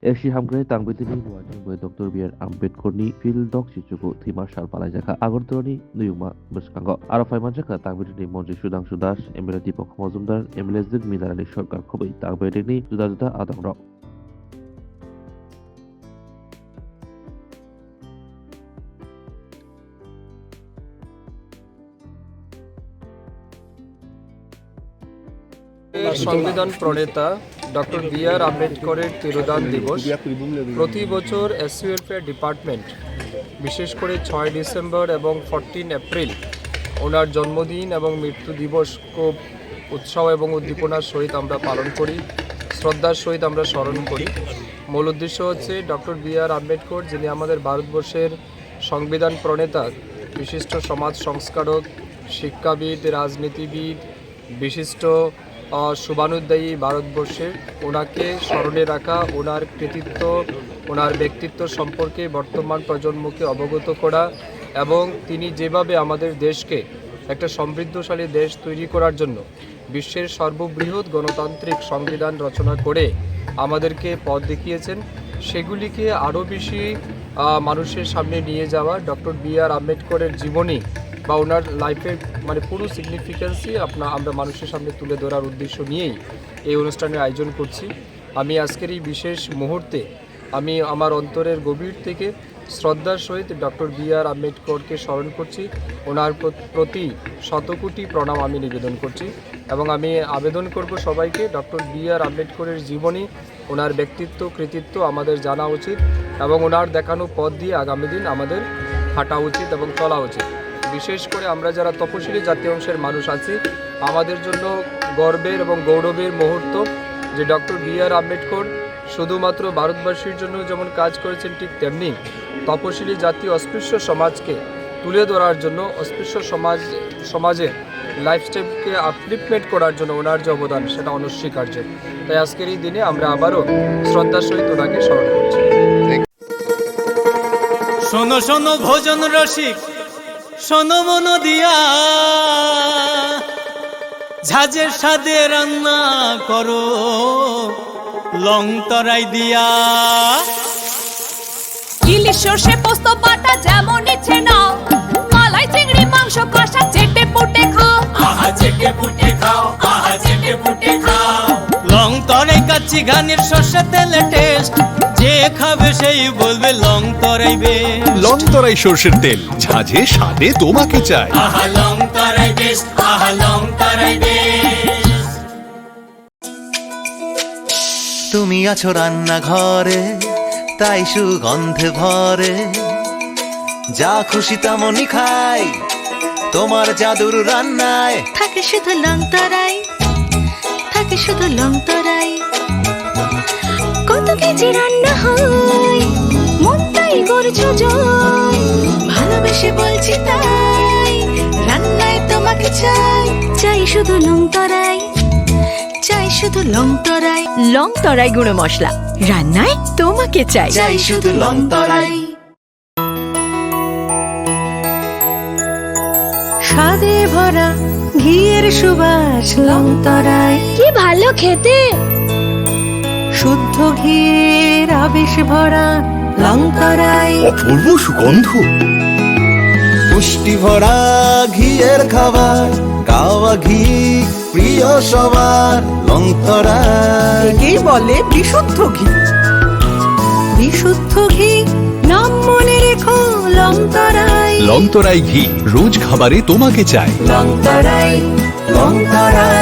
Eshi hamgrai tangbitini wajib bai Dr. B.R. Ambedkar ni field dog sichuku thima sal palai jaka Agartala nuyuma beskango aro faima jaka tangbitini Monji Sudhanshu Das MLA Deepak Majumdar MLA Zid Midarani Sorkar খুবই tangbitini juda juda adangrok সংবিধান প্রণেতা doctor B.R.. আম্বেদকরের তিরোধান দিবস প্রতি বছর SC welfare department বিশেষ করে 6 December এবং 14 April ওনার জন্মদিন এবং মৃত্যু দিবস খুব উৎসাহ এবং উদ্দীপনার সহিত আমরা পালন করি, শ্রদ্ধার সহিত আমরা স্মরণ করি। মূল উদ্দেশ্য হচ্ছে ডক্টর বি.আর. আম্বেদকর, যিনি আমাদের ভারতবর্ষের সংবিধান প্রণেতা, বিশিষ্ট সমাজ সংস্কারক, শিক্ষাবিদ, রাজনীতিবিদ, বিশিষ্ট শুভানুধ্যায়ী ভারতবর্ষের, ওনাকে স্মরণে রাখা, ওনার কৃতিত্ব, ওনার ব্যক্তিত্ব সম্পর্কে বর্তমান প্রজন্মকে অবগত করা এবং তিনি যেভাবে আমাদের দেশকে একটা সমৃদ্ধশালী দেশ তৈরি করার জন্য বিশ্বের সর্ববৃহৎ গণতান্ত্রিক সংবিধান রচনা করে আমাদেরকে পথ দেখিয়েছেন, সেগুলিকে আরও বেশি মানুষের সামনে নিয়ে যাওয়া, ডক্টর বি.আর. আম্বেদকরের জীবনী বা ওনার লাইফের পুরো সিগনিফিক্যান্সই আমরা মানুষের সামনে তুলে ধরার উদ্দেশ্য নিয়েই এই অনুষ্ঠানের আয়োজন করছি। আমি আজকের এই বিশেষ মুহূর্তে আমি আমার অন্তরের গভীর থেকে শ্রদ্ধার সহিত ডক্টর বি.আর. আম্বেদকরকে স্মরণ করছি, ওনার প্রতি শতকোটি প্রণাম আমি নিবেদন করছি এবং আমি আবেদন করব সবাইকে ডক্টর বি.আর. আম্বেদকরের জীবনী, ওনার ব্যক্তিত্ব, কৃতিত্ব আমাদের জানা উচিত এবং ওনার দেখানো পথ দিয়ে আগামী দিন আমাদের হাঁটা উচিত এবং চলা উচিত। বিশেষ করে আমরা যারা তপশিলি জাতীয় অংশের মানুষ আছি, আমাদের জন্য গর্বের এবং গৌরবের মুহূর্ত যে ডক্টর বি.আর. আম্বেদকর শুধুমাত্র ভারতবাসীর জন্য যেমন কাজ করেছেন, ঠিক তেমনি তপশিলি জাতি অস্পৃশ্য সমাজকে তুলে ধরার জন্য, অস্পৃশ্য সমাজের লাইফস্টাইলকে আপলিফমেন্ট করার জন্য ওনার যে অবদান সেটা অনস্বীকার্য। তাই আজকের এই দিনে আমরা আবারও শ্রদ্ধার সহিত ওনাকে স্মরণ করছি। শোনো শোনো ভোজন রসিক, শোনো মন দিয়া, ঝাঁঝের স্বাদে রান্না করো লং তরাই দিয়া। ইলিশ সর্ষে পোস্ত বাটা যেমন ইচ্ছে নাও, মালাই চিংড়ি মাংস কষা চেটে পুটে খাও, আহা চেটে পুটে খাও, আহা চেটে পুটে খাও। লং তরাই কাচ্চি ঘানির সর্ষে তেলে টেস্ট, যে খাবে সেই বলবে লং তরাই বেশ। লং তরাই সর্ষের তেল, ঝাঁঝে স্বাদে তোমাকে চাই। আহা লং তরাই বেশ, আহা লং তরাই বেশ। তুমি আছো রান্নাঘরে, তাই সুগন্ধে ভরে, যা খুশি তেমনই খাই, তোমার জাদুর রান্নায় থাকে শুধু লং তরাই, থাকে শুধু লং তরাই। কত কেজি রান্না হয়, মনটাই করছো জয়, ভালোবেসে বলছি তাই, রান্নায় তোমাকে চাই, চাই শুধু লং তরাই, চাই শুধু লং তরাই। লং তরাই গুঁড়ো মশলা, রান্নায় তোমাকে চাই, চাই শুধু লং তরাই। স্বাদে ভরা ঘিয়ের সুবাস লং তরাই, কি ভালো খেতে। শুদ্ধ ঘিয়ের আবেশ ভরা লং তরাই, অপূর্ব সুগন্ধ। পুষ্টি ভরা ঘিয়ের খাবার, গাওয়া ঘি প্রিয় সবার, লং তরাই। একেই বলে বিশুদ্ধ ঘি। বিশুদ্ধ ঘি নাম মনে রেখো লং তরাই, লং তরাই ঘি রোজ খাবারে তোমাকে চাই। লং তরাই, লং তরাই।